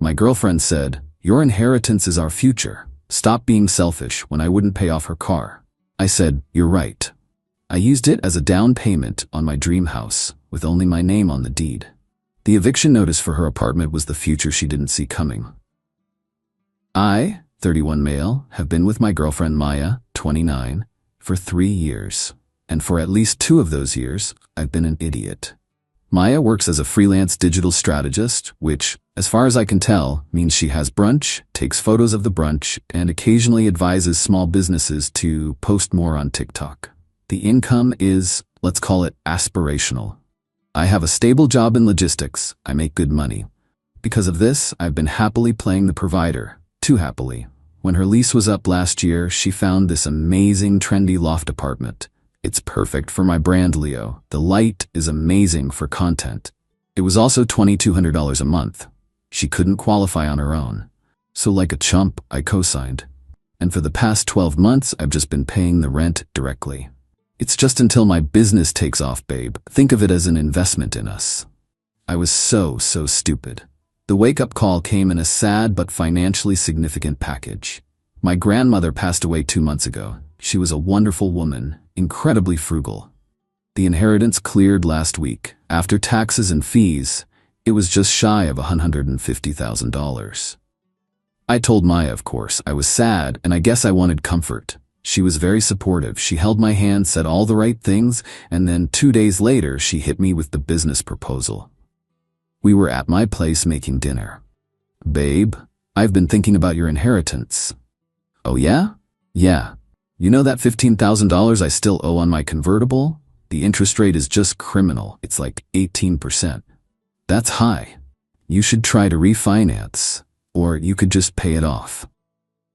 My girlfriend said, "Your inheritance is our future. Stop being selfish," when I wouldn't pay off her car. I said, "You're right." I used it as a down payment on my dream house, with only my name on the deed. The eviction notice for her apartment was the future she didn't see coming. I, 31 male, have been with my girlfriend Maya, 29, for 3 years. And for at least 2 of those years, I've been an idiot. Maya works as a freelance digital strategist, which, as far as I can tell, means she has brunch, takes photos of the brunch, and occasionally advises small businesses to post more on TikTok. The income is, let's call it, aspirational. I have a stable job in logistics. I make good money. Because of this, I've been happily playing the provider. Too happily. When her lease was up last year, she found this amazing trendy loft apartment. It's perfect for my brand, Leo. The light is amazing for content. It was also $2,200 a month. She couldn't qualify on her own. So like a chump, I co-signed. And for the past 12 months, I've just been paying the rent directly. It's just until my business takes off, babe. Think of it as an investment in us. I was so stupid. The wake-up call came in a sad but financially significant package. My grandmother passed away 2 months ago. She was a wonderful woman, incredibly frugal. The inheritance cleared last week. After taxes and fees, it was just shy of $150,000. I told Maya, of course, I was sad, and I guess I wanted comfort. She was very supportive. She held my hand, said all the right things, and then 2 days later, she hit me with the business proposal. We were at my place making dinner. "Babe, I've been thinking about your inheritance." "Oh yeah?" "Yeah. You know that $15,000 I still owe on my convertible? The interest rate is just criminal. It's like 18%. That's high. You should try to refinance, or you could just pay it off."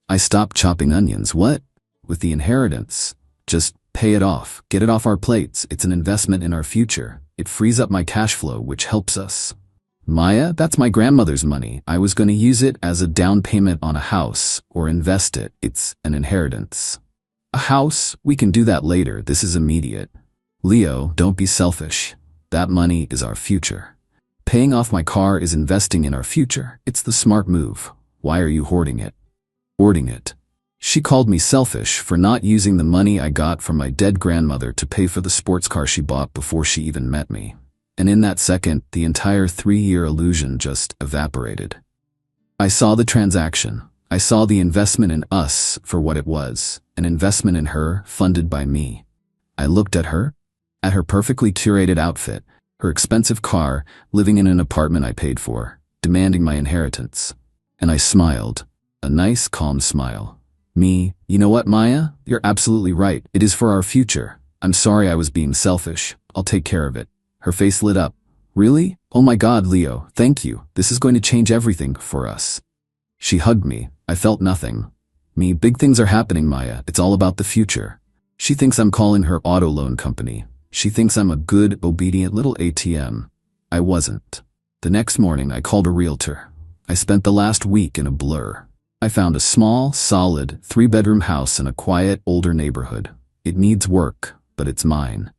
I stopped chopping onions. What? With the inheritance? Just pay it off. Get it off our plates. It's an investment in our future. It frees up my cash flow, which helps us. "Maya, that's my grandmother's money. I was going to use it as a down payment on a house or invest it. It's an inheritance." "A house? We can do that later. This is immediate." "Leo, don't be selfish. That money is our future. Paying off my car is investing in our future. It's the smart move. Why are you hoarding it?" "Hoarding it?" She called me selfish for not using the money I got from my dead grandmother to pay for the sports car she bought before she even met me. And in that second, the entire 3-year illusion just evaporated. I saw the transaction. I saw the investment in us for what it was, an investment in her funded by me. I looked at her perfectly curated outfit, her expensive car, living in an apartment I paid for, demanding my inheritance. And I smiled, a nice, calm smile. Me, "You know what, Maya? You're absolutely right. It is for our future. I'm sorry I was being selfish. I'll take care of it." Her face lit up. "Really? Oh my God, Leo, thank you. This is going to change everything for us." She hugged me. I felt nothing. Me, "Big things are happening, Maya. It's all about the future." She thinks I'm calling her auto loan company. She thinks I'm a good, obedient little ATM. I wasn't. The next morning, I called a realtor. I spent the last week in a blur. I found a small, solid, 3-bedroom house in a quiet, older neighborhood. It needs work, but it's mine.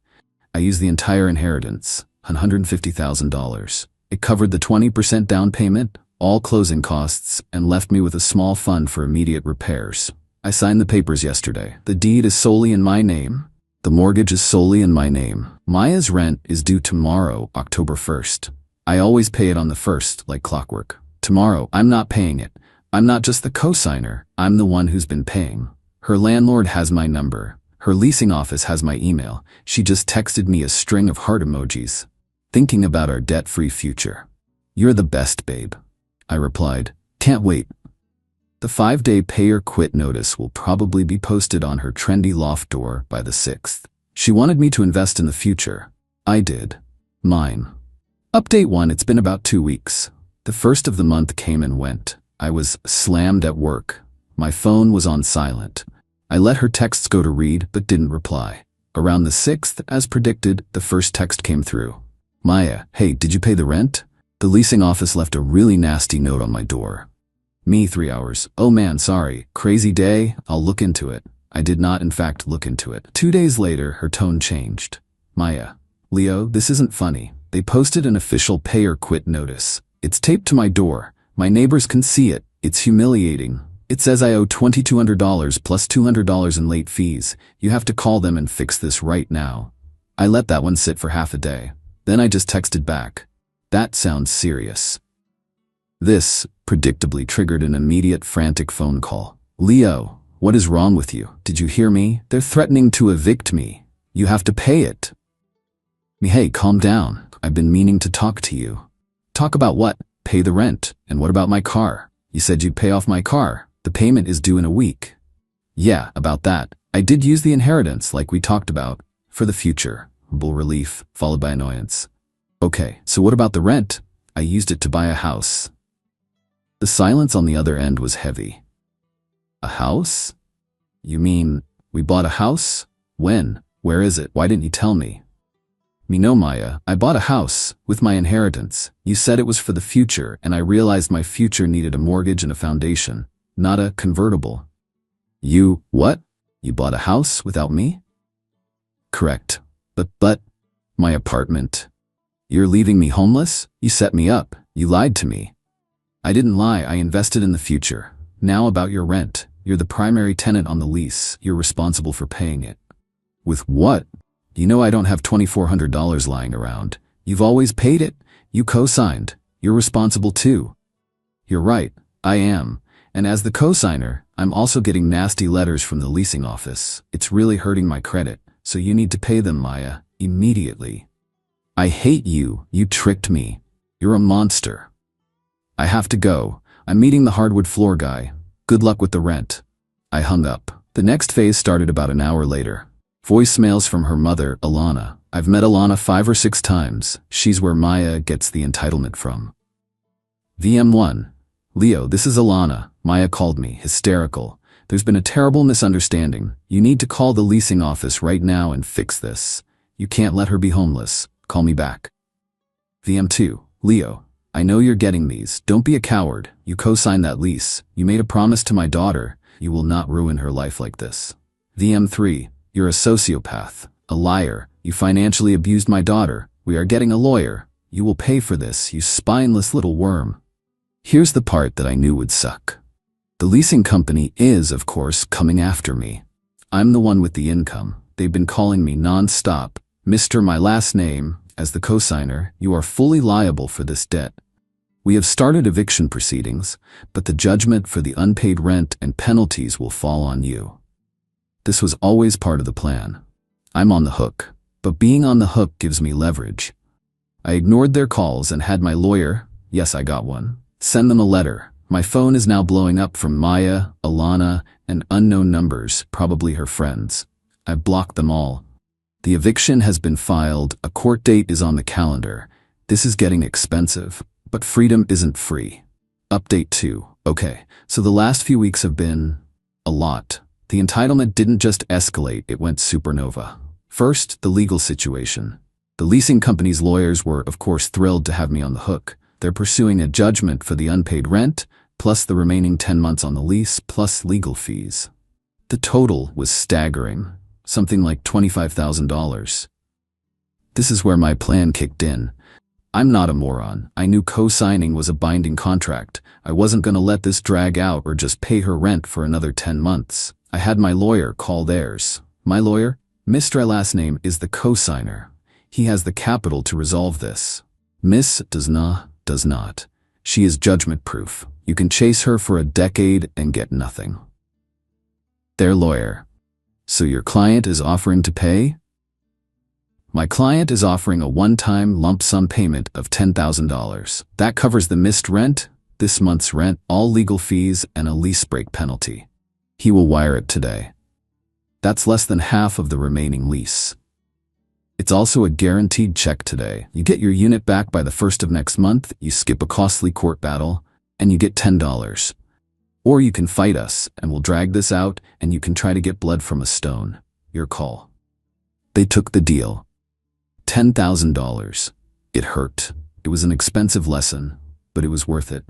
I used the entire inheritance, $150,000. It covered the 20% down payment, all closing costs, and left me with a small fund for immediate repairs. I signed the papers yesterday. The deed is solely in my name. The mortgage is solely in my name. Maya's rent is due tomorrow, October 1st. I always pay it on the 1st, like clockwork. Tomorrow, I'm not paying it. I'm not just the co-signer, I'm the one who's been paying. Her landlord has my number. Her leasing office has my email. She just texted me a string of heart emojis, thinking about our debt-free future. "You're the best, babe." I replied, "Can't wait." The 5-day pay or quit notice will probably be posted on her trendy loft door by the 6th. She wanted me to invest in the future. I did. Mine. Update 1. It's been about 2 weeks. The first of the month came and went. I was slammed at work. My phone was on silent. I let her texts go to read, but didn't reply. Around the 6th, as predicted, the first text came through. "Maya, hey, did you pay the rent? The leasing office left a really nasty note on my door." Me, 3 hours. "Oh man, sorry. Crazy day. I'll look into it." I did not, in fact, look into it. 2 days later, her tone changed. "Maya, Leo, this isn't funny. They posted an official pay or quit notice. It's taped to my door. My neighbors can see it. It's humiliating. It says I owe $2,200 plus $200 in late fees. You have to call them and fix this right now. I let that one sit for half a day. Then I just texted back. That sounds serious. This, predictably, triggered an immediate frantic phone call. Leo, what is wrong with you? Did you hear me? They're threatening to evict me. You have to pay it. Hey, calm down. I've been meaning to talk to you. Talk about what? Pay the rent. And what about my car? You said you'd pay off my car. The payment is due in a week. Yeah, about that. I did use the inheritance like we talked about. For the future. Relief, followed by annoyance. Okay, so what about the rent? I used it to buy a house. The silence on the other end was heavy. A house? You mean, we bought a house? When? Where is it? Why didn't you tell me? No, Maya, I bought a house, with my inheritance. You said it was for the future, and I realized my future needed a mortgage and a foundation, not a convertible. You, what? You bought a house without me? Correct. But, my apartment. You're leaving me homeless? You set me up. You lied to me. I didn't lie, I invested in the future. Now about your rent. You're the primary tenant on the lease. You're responsible for paying it. With what? You know I don't have $2,400 lying around. You've always paid it. You co-signed. You're responsible too. You're right, I am. And as the co-signer, I'm also getting nasty letters from the leasing office. It's really hurting my credit, so you need to pay them, Maya, immediately. I hate you. You tricked me. You're a monster. I have to go. I'm meeting the hardwood floor guy. Good luck with the rent. I hung up. The next phase started about an hour later. Voicemails from her mother, Alana. I've met Alana 5 or 6 times. She's where Maya gets the entitlement from. VM1. Leo, this is Alana. Maya called me, hysterical. There's been a terrible misunderstanding. You need to call the leasing office right now and fix this. You can't let her be homeless. Call me back. VM2. Leo, I know you're getting these. Don't be a coward. You co-signed that lease. You made a promise to my daughter. You will not ruin her life like this. VM3. You're a sociopath, a liar. You financially abused my daughter. We are getting a lawyer. You will pay for this, you spineless little worm. Here's the part that I knew would suck. The leasing company is, of course, coming after me. I'm the one with the income. They've been calling me non-stop. Mr. My last name, as the co-signer, you are fully liable for this debt. We have started eviction proceedings, but the judgment for the unpaid rent and penalties will fall on you. This was always part of the plan. I'm on the hook, but being on the hook gives me leverage. I ignored their calls and had my lawyer, yes, I got one, send them a letter. My phone is now blowing up from Maya, Alana, and unknown numbers, probably her friends. I've blocked them all. The eviction has been filed, a court date is on the calendar. This is getting expensive, but freedom isn't free. Update 2. Okay, so the last few weeks have been a lot. The entitlement didn't just escalate, it went supernova. First, the legal situation. The leasing company's lawyers were, of course, thrilled to have me on the hook. They're pursuing a judgment for the unpaid rent, plus the remaining 10 months on the lease, plus legal fees. The total was staggering, something like $25,000. This is where my plan kicked in. I'm not a moron. I knew co-signing was a binding contract. I wasn't going to let this drag out or just pay her rent for another 10 months. I had my lawyer call theirs. My lawyer, Mr. Last name, is the co-signer. He has the capital to resolve this. Miss does not. She is judgment-proof. You can chase her for a decade and get nothing. Their lawyer. So your client is offering to pay? My client is offering a one-time lump sum payment of $10,000. That covers the missed rent, this month's rent, all legal fees, and a lease break penalty. He will wire it today. That's less than half of the remaining lease. It's also a guaranteed check today. You get your unit back by the 1st of next month, you skip a costly court battle, and you get $10. Or you can fight us, and we'll drag this out, and you can try to get blood from a stone. Your call. They took the deal. $10,000. It hurt. It was an expensive lesson, but it was worth it.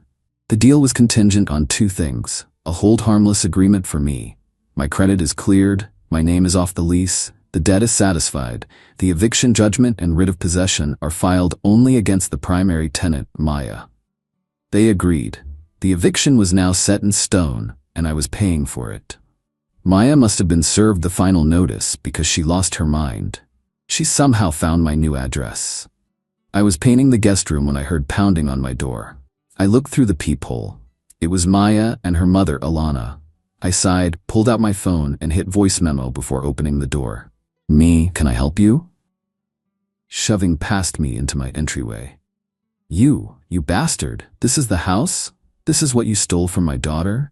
The deal was contingent on 2 things. A hold harmless agreement for me. My credit is cleared, my name is off the lease, the debt is satisfied, the eviction judgment and writ of possession are filed only against the primary tenant, Maya. They agreed. The eviction was now set in stone, and I was paying for it. Maya must have been served the final notice because she lost her mind. She somehow found my new address. I was painting the guest room when I heard pounding on my door. I looked through the peephole. It was Maya and her mother, Alana. I sighed, pulled out my phone, and hit voice memo before opening the door. "Me, can I help you?" Shoving past me into my entryway. You bastard, this is the house? This is what you stole from my daughter?"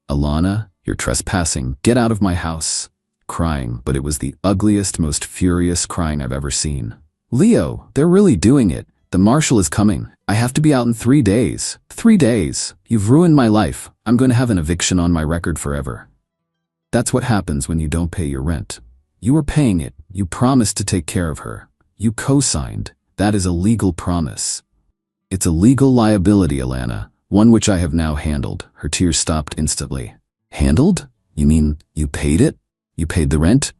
"Alana, you're trespassing. Get out of my house." Crying, but it was the ugliest, most furious crying I've ever seen. "Leo, they're really doing it. The marshal is coming. I have to be out in 3 days. 3 days. You've ruined my life. I'm going to have an eviction on my record forever." That's what happens when you don't pay your rent. You were paying it. You promised to take care of her. You co-signed. That is a legal promise. It's a legal liability, Alana, one which I have now handled. Her tears stopped instantly. "Handled? You mean you paid it? You paid the rent?"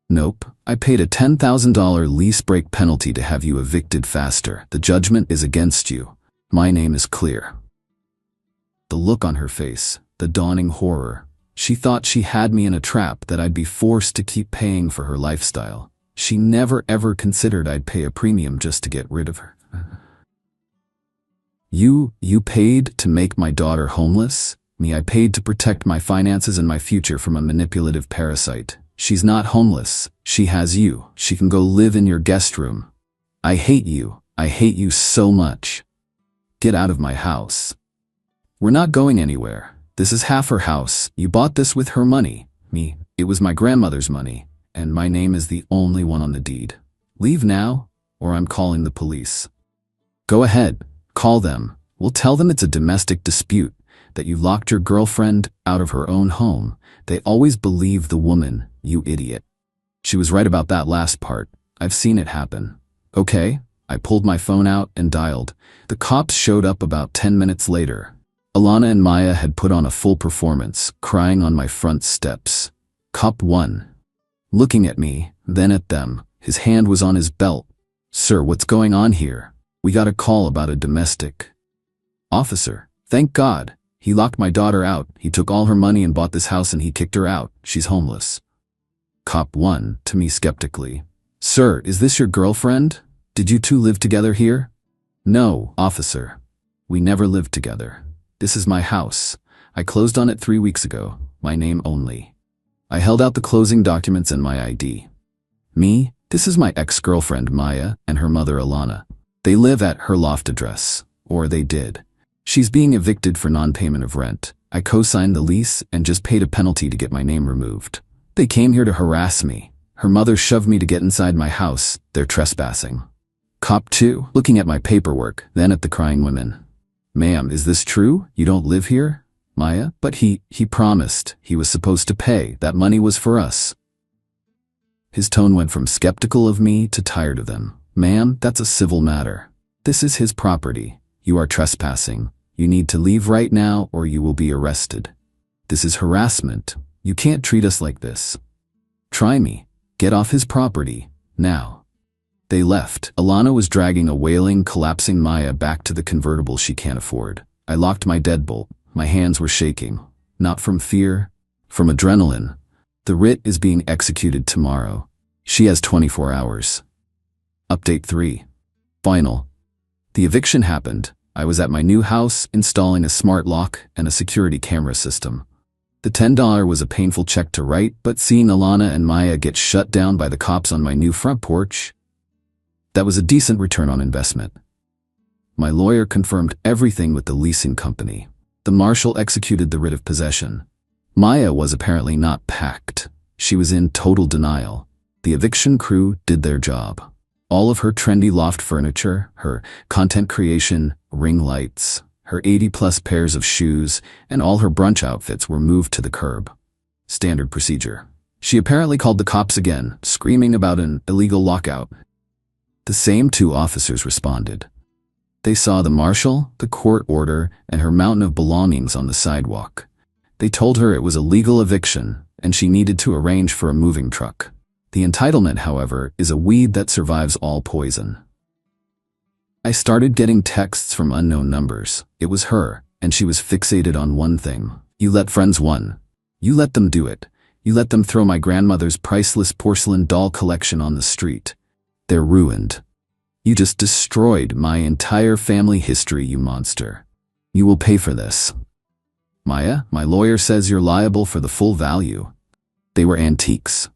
"Nope. I paid a $10,000 lease break penalty to have you evicted faster. The judgment is against you. My name is clear." The look on her face, the dawning horror. She thought she had me in a trap, that I'd be forced to keep paying for her lifestyle. She never ever considered I'd pay a premium just to get rid of her. You paid to make my daughter homeless? Me, I paid to protect my finances and my future from a manipulative parasite. She's not homeless. She has you. She can go live in your guest room. I hate you. I hate you so much. Get out of my house. We're not going anywhere. This is half her house. You bought this with her money. Me, it was my grandmother's money, and my name is the only one on the deed. Leave now, or I'm calling the police. Go ahead. Call them. We'll tell them it's a domestic dispute, that you locked your girlfriend out of her own home. They always believe the woman, you idiot. She was right about that last part. I've seen it happen. Okay, I pulled my phone out and dialed. The cops showed up about 10 minutes later. Alana and Maya had put on a full performance, crying on my front steps. Cop 1. Looking at me, then at them. His hand was on his belt. "Sir, what's going on here? We got a call about a domestic." "Officer, thank God. He locked my daughter out. He took all her money and bought this house, and he kicked her out. She's homeless." Cop 1, to me skeptically. "Sir, is this your girlfriend? Did you two live together here?" "No, officer. We never lived together. This is my house. I closed on it 3 weeks ago. My name only." I held out the closing documents and my ID. "Me, this is my ex-girlfriend Maya and her mother Alana. They live at her loft address, or they did. She's being evicted for non-payment of rent. I co-signed the lease and just paid a penalty to get my name removed. They came here to harass me. Her mother shoved me to get inside my house. They're trespassing." Cop 2, looking at my paperwork, then at the crying women. "Ma'am, is this true? You don't live here?" "Maya, but he promised. He was supposed to pay. That money was for us." His tone went from skeptical of me to tired of them. "Ma'am, that's a civil matter. This is his property. You are trespassing. You need to leave right now or you will be arrested. This is harassment. You can't treat us like this. Try me. Get off his property. Now." They left. Alana was dragging a wailing, collapsing Maya back to the convertible she can't afford. I locked my deadbolt. My hands were shaking. Not from fear, from adrenaline. The writ is being executed tomorrow. She has 24 hours. Update 3. Final. The eviction happened. I was at my new house, installing a smart lock and a security camera system. The $10 was a painful check to write, but seeing Alana and Maya get shut down by the cops on my new front porch, that was a decent return on investment. My lawyer confirmed everything with the leasing company. The marshal executed the writ of possession. Maya was apparently not packed. She was in total denial. The eviction crew did their job. All of her trendy loft furniture, her content creation, ring lights, her 80-plus pairs of shoes, and all her brunch outfits were moved to the curb. Standard procedure. She apparently called the cops again, screaming about an illegal lockout. The same 2 officers responded. They saw the marshal, the court order, and her mountain of belongings on the sidewalk. They told her it was a legal eviction, and she needed to arrange for a moving truck. The entitlement, however, is a weed that survives all poison. I started getting texts from unknown numbers. It was her, and she was fixated on one thing. You let friends win. You let them do it. You let them throw my grandmother's priceless porcelain doll collection on the street. They're ruined. You just destroyed my entire family history, you monster. You will pay for this. Maya, my lawyer says you're liable for the full value. They were antiques.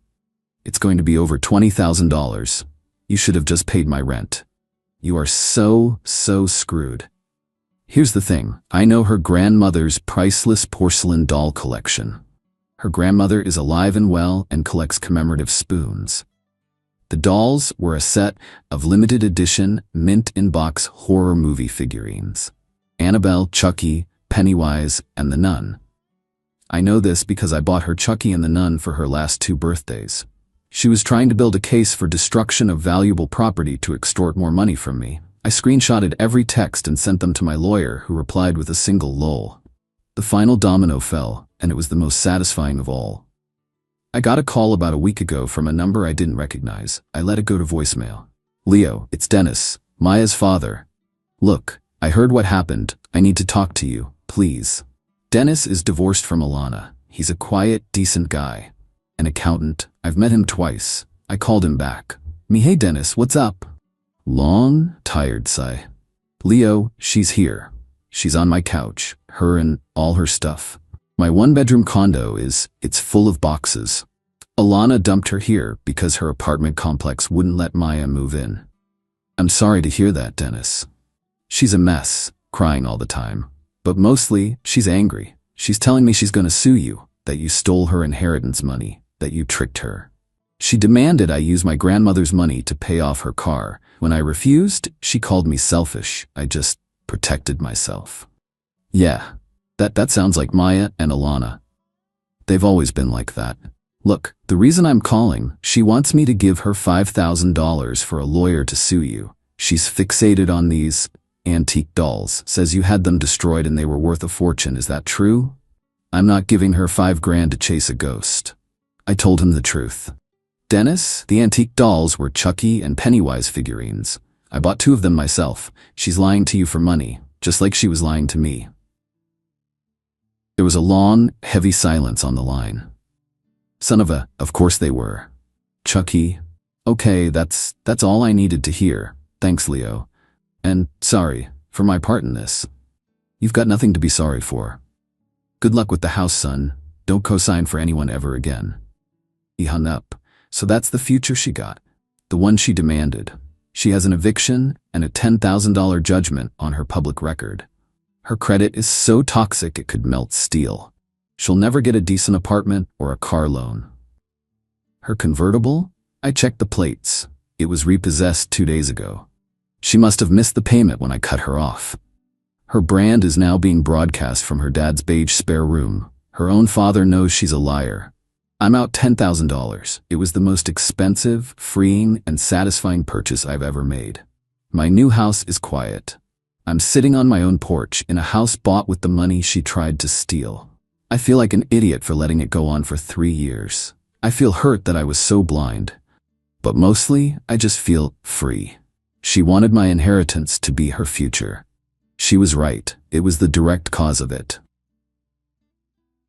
It's going to be over $20,000. You should have just paid my rent. You are so screwed. Here's the thing. I know her grandmother's priceless porcelain doll collection. Her grandmother is alive and well and collects commemorative spoons. The dolls were a set of limited edition, mint-in-box horror movie figurines. Annabelle, Chucky, Pennywise, and the Nun. I know this because I bought her Chucky and the Nun for her last 2 birthdays. She was trying to build a case for destruction of valuable property to extort more money from me. I screenshotted every text and sent them to my lawyer, who replied with a single lol. The final domino fell, and it was the most satisfying of all. I got a call about a week ago from a number I didn't recognize. I let it go to voicemail. Leo, it's Dennis, Maya's father. Look, I heard what happened. I need to talk to you, please. Dennis is divorced from Alana. He's a quiet, decent guy. An accountant. I've met him twice. I called him back. Hey Dennis, what's up? Long, tired sigh. Leo, she's here. She's on my couch. Her and all her stuff. My 1-bedroom condo it's full of boxes. Alana dumped her here because her apartment complex wouldn't let Maya move in. I'm sorry to hear that, Dennis. She's a mess, crying all the time. But mostly, she's angry. She's telling me she's gonna sue you, that you stole her inheritance money, that you tricked her. She demanded I use my grandmother's money to pay off her car. When I refused, she called me selfish. I just protected myself. Yeah, that sounds like Maya and Alana. They've always been like that. Look, the reason I'm calling, she wants me to give her $5,000 for a lawyer to sue you. She's fixated on these antique dolls, says you had them destroyed and they were worth a fortune. Is that true? I'm not giving her $5,000 to chase a ghost. I told him the truth. Dennis, the antique dolls were Chucky and Pennywise figurines. I bought 2 of them myself. She's lying to you for money, just like she was lying to me. There was a long, heavy silence on the line. Son of a, of course they were. Chucky. Okay, that's all I needed to hear. Thanks, Leo. And sorry for my part in this. You've got nothing to be sorry for. Good luck with the house, son. Don't co-sign for anyone ever again. He hung up. So that's the future she got. The one she demanded. She has an eviction and a $10,000 judgment on her public record. Her credit is so toxic it could melt steel. She'll never get a decent apartment or a car loan. Her convertible? I checked the plates. It was repossessed 2 days ago. She must have missed the payment when I cut her off. Her brand is now being broadcast from her dad's beige spare room. Her own father knows she's a liar. I'm out $10,000. It was the most expensive, freeing, and satisfying purchase I've ever made. My new house is quiet. I'm sitting on my own porch in a house bought with the money she tried to steal. I feel like an idiot for letting it go on for 3 years. I feel hurt that I was so blind. But mostly, I just feel free. She wanted my inheritance to be her future. She was right. It was the direct cause of it.